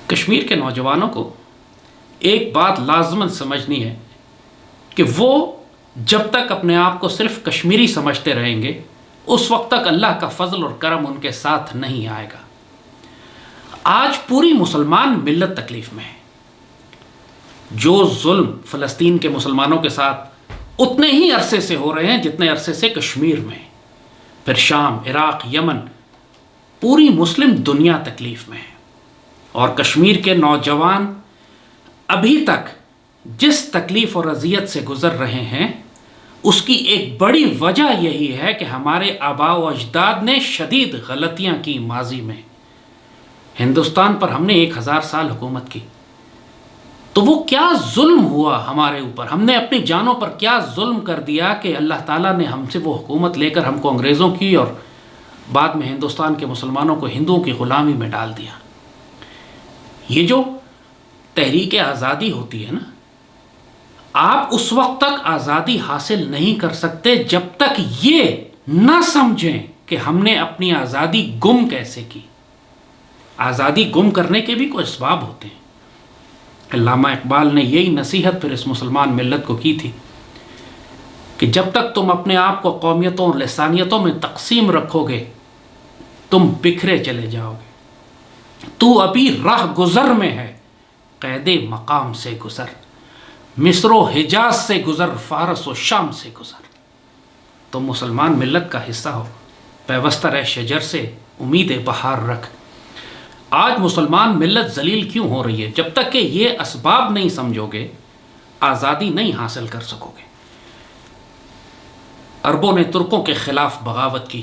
کشمیر کے نوجوانوں کو ایک بات لازماً سمجھنی ہے کہ وہ جب تک اپنے آپ کو صرف کشمیری سمجھتے رہیں گے اس وقت تک اللہ کا فضل اور کرم ان کے ساتھ نہیں آئے گا۔ آج پوری مسلمان ملت تکلیف میں ہے۔ جو ظلم فلسطین کے مسلمانوں کے ساتھ اتنے ہی عرصے سے ہو رہے ہیں جتنے عرصے سے کشمیر میں، پھر شام، عراق، یمن، پوری مسلم دنیا تکلیف میں ہے۔ اور کشمیر کے نوجوان ابھی تک جس تکلیف اور اذیت سے گزر رہے ہیں اس کی ایک بڑی وجہ یہی ہے کہ ہمارے آباء و اجداد نے شدید غلطیاں کی ماضی میں۔ ہندوستان پر ہم نے 1000 سال حکومت کی تو وہ کیا ظلم ہوا ہمارے اوپر، ہم نے اپنی جانوں پر کیا ظلم کر دیا کہ اللہ تعالیٰ نے ہم سے وہ حکومت لے کر ہم کو انگریزوں کی اور بعد میں ہندوستان کے مسلمانوں کو ہندوؤں کی غلامی میں ڈال دیا۔ یہ جو تحریک آزادی ہوتی ہے نا، آپ اس وقت تک آزادی حاصل نہیں کر سکتے جب تک یہ نہ سمجھیں کہ ہم نے اپنی آزادی گم کیسے کی۔ آزادی گم کرنے کے بھی کوئی اسباب ہوتے ہیں۔ علامہ اقبال نے یہی نصیحت پھر اس مسلمان ملت کو کی تھی کہ جب تک تم اپنے آپ کو قومیتوں اور لسانیتوں میں تقسیم رکھو گے تم بکھرے چلے جاؤ گے۔ تو ابھی راہ گزر میں ہے، قید مقام سے گزر، مصر و حجاز سے گزر، فارس و شام سے گزر۔ تم مسلمان ملت کا حصہ ہو، پیوستہ رہ شجر سے امید بہار رکھ۔ آج مسلمان ملت ذلیل کیوں ہو رہی ہے؟ جب تک کہ یہ اسباب نہیں سمجھو گے آزادی نہیں حاصل کر سکو گے۔ عربوں نے ترکوں کے خلاف بغاوت کی،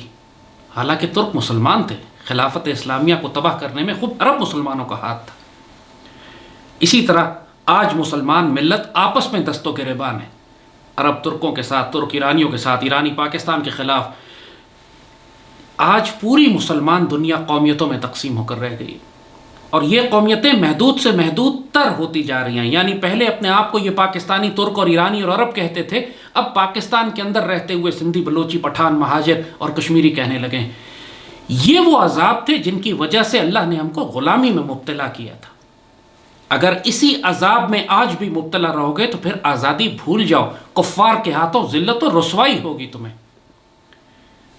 حالانکہ ترک مسلمان تھے، خلافت اسلامیہ کو تباہ کرنے میں خود عرب مسلمانوں کا ہاتھ تھا۔ اسی طرح آج مسلمان ملت آپس میں دست و گریبان ہے، عرب ترکوں کے ساتھ، ترک ایرانیوں کے ساتھ، ایرانی پاکستان کے خلاف۔ آج پوری مسلمان دنیا قومیتوں میں تقسیم ہو کر رہ گئی، اور یہ قومیتیں محدود سے محدود تر ہوتی جا رہی ہیں۔ یعنی پہلے اپنے آپ کو یہ پاکستانی، ترک اور ایرانی اور عرب کہتے تھے، اب پاکستان کے اندر رہتے ہوئے سندھی، بلوچی، پٹھان، مہاجر اور کشمیری کہنے لگے ہیں۔ یہ وہ عذاب تھے جن کی وجہ سے اللہ نے ہم کو غلامی میں مبتلا کیا تھا۔ اگر اسی عذاب میں آج بھی مبتلا رہو گے تو پھر آزادی بھول جاؤ، کفار کے ہاتھوں ذلت و رسوائی ہوگی تمہیں۔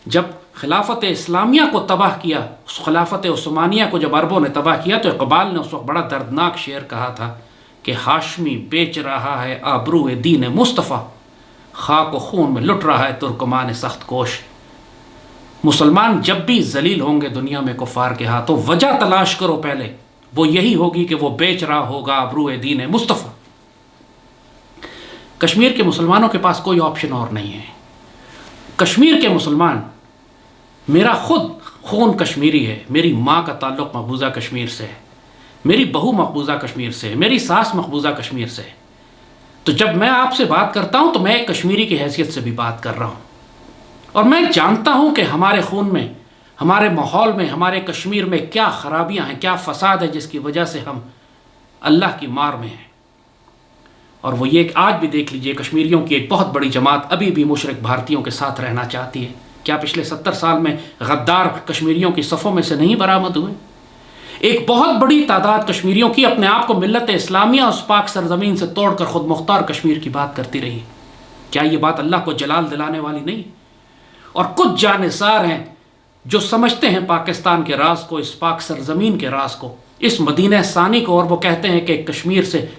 جب خلافت اسلامیہ کو تباہ کیا، اس خلافت عثمانیہ کو جب عربوں نے تباہ کیا تو اقبال نے اس وقت بڑا دردناک شعر کہا تھا کہ ہاشمی بیچ رہا ہے آبرو دین مصطفیٰ، خاک و خون میں لٹ رہا ہے ترکمان سخت کوش۔ مسلمان جب بھی ذلیل ہوں گے دنیا میں کفار کے ہاتھوں، وجہ تلاش کرو پہلے، وہ یہی ہوگی کہ وہ بیچ رہا ہوگا آبرو دین مصطفیٰ۔ کشمیر کے مسلمانوں کے پاس کوئی آپشن اور نہیں ہے۔ کشمیر کے مسلمان، میرا خود خون کشمیری ہے، میری ماں کا تعلق مقبوضہ کشمیر سے ہے، میری بہو مقبوضہ کشمیر سے ہے، میری ساس مقبوضہ کشمیر سے ہے۔ تو جب میں آپ سے بات کرتا ہوں تو میں ایک کشمیری کی حیثیت سے بھی بات کر رہا ہوں، اور میں جانتا ہوں کہ ہمارے خون میں، ہمارے ماحول میں، ہمارے کشمیر میں کیا خرابیاں ہیں، کیا فساد ہے جس کی وجہ سے ہم اللہ کی مار میں ہیں۔ اور وہ یہ کہ آج بھی دیکھ لیجئے کشمیریوں کی ایک بہت بڑی جماعت ابھی بھی مشرک بھارتیوں کے ساتھ رہنا چاہتی ہے۔ کیا پچھلے 70 سال میں غدار کشمیریوں کی صفوں میں سے نہیں برآمد ہوئے؟ ایک بہت بڑی تعداد کشمیریوں کی اپنے آپ کو ملت اسلامیہ اس پاک سرزمین سے توڑ کر خود مختار کشمیر کی بات کرتی رہی۔ کیا یہ بات اللہ کو جلال دلانے والی نہیں؟ اور کچھ جانثار ہیں جو سمجھتے ہیں پاکستان کے راز کو، اس پاک سرزمین کے راز کو، اس مدینہ ثانی کو، اور وہ کہتے ہیں کہ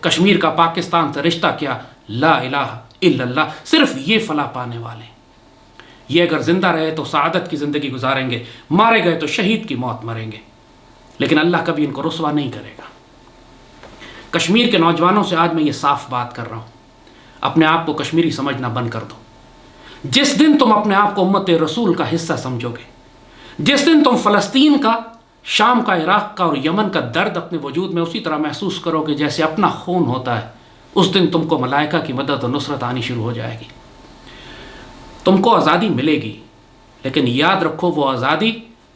کشمیر کا پاکستان سے رشتہ کیا، لا الہ الا اللہ، صرف یہ فلاح پانے والے ہیں۔ یہ اگر زندہ رہے تو سعادت کی زندگی گزاریں گے، مارے گئے تو شہید کی موت مریں گے، لیکن اللہ کبھی ان کو رسوا نہیں کرے گا۔ کشمیر کے نوجوانوں سے آج میں یہ صاف بات کر رہا ہوں، اپنے آپ کو کشمیری سمجھنا بند کر دو۔ جس دن تم اپنے آپ کو امت رسول کا حصہ سمجھو گے، جس دن تم فلسطین کا، شام کا، عراق کا اور یمن کا درد اپنے وجود میں اسی طرح محسوس کرو گے جیسے اپنا خون ہوتا ہے، اس دن تم کو ملائکہ کی مدد و نصرت آنی شروع ہو جائے گی۔ تم کو آزادی ملے گی، لیکن یاد رکھو وہ آزادی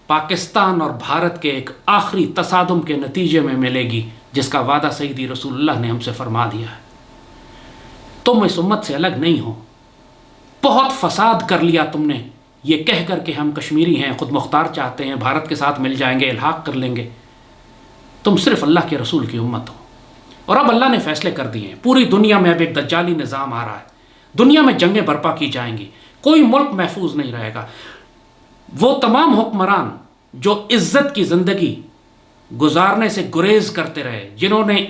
پاکستان اور بھارت کے ایک آخری تصادم کے نتیجے میں ملے گی، جس کا وعدہ سیدی رسول اللہ نے ہم سے فرما دیا ہے۔ تم اس امت سے الگ نہیں ہو۔ بہت فساد کر لیا تم نے یہ کہہ کر کہ ہم کشمیری ہیں، خود مختار چاہتے ہیں، بھارت کے ساتھ مل جائیں گے، الحاق کر لیں گے۔ تم صرف اللہ کے رسول کی امت ہو. اور اب اللہ نے فیصلے کر دیے ہیں. پوری دنیا میں اب ایک دجالی نظام آ رہا ہے. دنیا میں جنگیں برپا کی جائیں گی. کوئی ملک محفوظ نہیں رہے گا. وہ تمام حکمران جو عزت کی زندگی گزارنے سے گریز کرتے رہے، جنہوں نے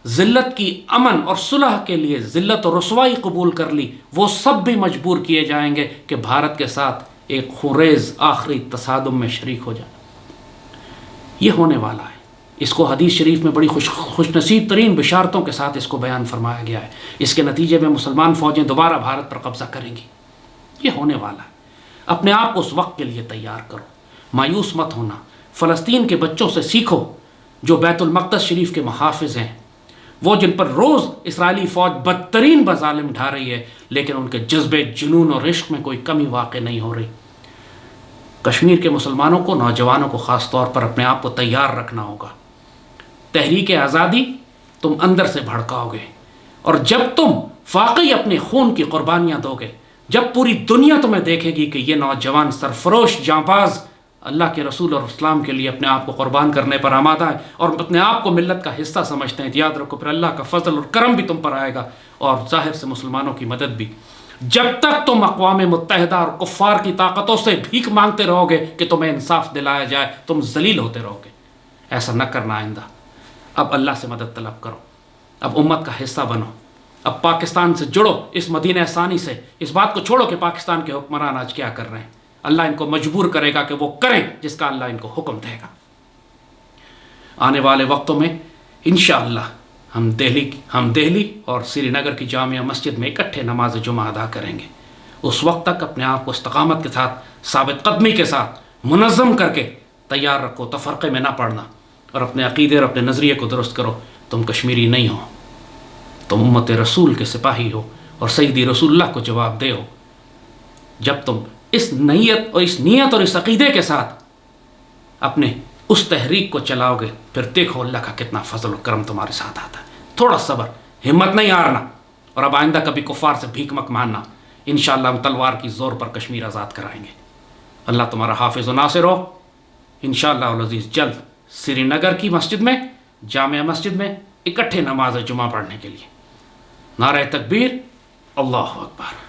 ذلت کی امن اور صلح کے لیے ذلت اور رسوائی قبول کر لی، وہ سب بھی مجبور کیے جائیں گے کہ بھارت کے ساتھ ایک خونریز آخری تصادم میں شریک ہو جائیں. یہ ہونے والا ہے. اس کو حدیث شریف میں بڑی خوش نصیب ترین بشارتوں کے ساتھ اس کو بیان فرمایا گیا ہے. اس کے نتیجے میں مسلمان فوجیں دوبارہ بھارت پر قبضہ کریں گی. یہ ہونے والا ہے. اپنے آپ کو اس وقت کے لیے تیار کرو. مایوس مت ہونا. فلسطین کے بچوں سے سیکھو جو بیت المقدس شریف کے محافظ ہیں، وہ جن پر روز اسرائیلی فوج بدترین مظالم ڈھا رہی ہے، لیکن ان کے جذبے، جنون اور عشق میں کوئی کمی واقع نہیں ہو رہی. کشمیر کے مسلمانوں کو، نوجوانوں کو خاص طور پر اپنے آپ کو تیار رکھنا ہوگا. تحریک آزادی تم اندر سے بھڑکاؤ گے، اور جب تم واقعی اپنے خون کی قربانیاں دو گے، جب پوری دنیا تمہیں دیکھے گی کہ یہ نوجوان سرفروش جانباز اللہ کے رسول اور اسلام کے لیے اپنے آپ کو قربان کرنے پر آمادہ ہے اور اپنے آپ کو ملت کا حصہ سمجھتے ہیں، یاد رکھو پھر اللہ کا فضل اور کرم بھی تم پر آئے گا، اور ظاہر سے مسلمانوں کی مدد بھی. جب تک تم اقوام متحدہ اور کفار کی طاقتوں سے بھیک مانگتے رہو گے کہ تمہیں انصاف دلایا جائے، تم ذلیل ہوتے رہو گے. ایسا نہ کرنا آئندہ. اب اللہ سے مدد طلب کرو. اب امت کا حصہ بنو. اب پاکستان سے جڑو، اس مدینہ ثانی سے. اس بات کو چھوڑو کہ پاکستان کے حکمران آج کیا کر رہے ہیں. اللہ ان کو مجبور کرے گا کہ وہ کریں جس کا اللہ ان کو حکم دے گا. آنے والے وقتوں میں انشاءاللہ ہم دہلی اور سری نگر کی جامعہ مسجد میں اکٹھے نماز جمعہ ادا کریں گے. اس وقت تک اپنے آپ کو استقامت کے ساتھ، ثابت قدمی کے ساتھ منظم کر کے تیار رکھو. تفرقے میں نہ پڑنا، اور اپنے عقیدے اور اپنے نظریے کو درست کرو. تم کشمیری نہیں ہو، تم امت رسول کے سپاہی ہو اور سیدی رسول اللہ کو جواب دے ہو. جب تم اس نیت اور اس عقیدے کے ساتھ اپنے اس تحریک کو چلاؤ گے، پھر دیکھو اللہ کا کتنا فضل و کرم تمہارے ساتھ آتا ہے. تھوڑا صبر، ہمت نہیں ہارنا، اور اب آئندہ کبھی کفار سے بھیک مت ماننا. انشاءاللہ ہم تلوار کی زور پر کشمیر آزاد کرائیں گے. اللہ تمہارا حافظ و ناصر ہو. انشاءاللہ العزیز جلد سری نگر کی مسجد میں، جامعہ مسجد میں اکٹھے نماز جمعہ پڑھنے کے لیے. نعرہ تکبیر، اللہ اکبر.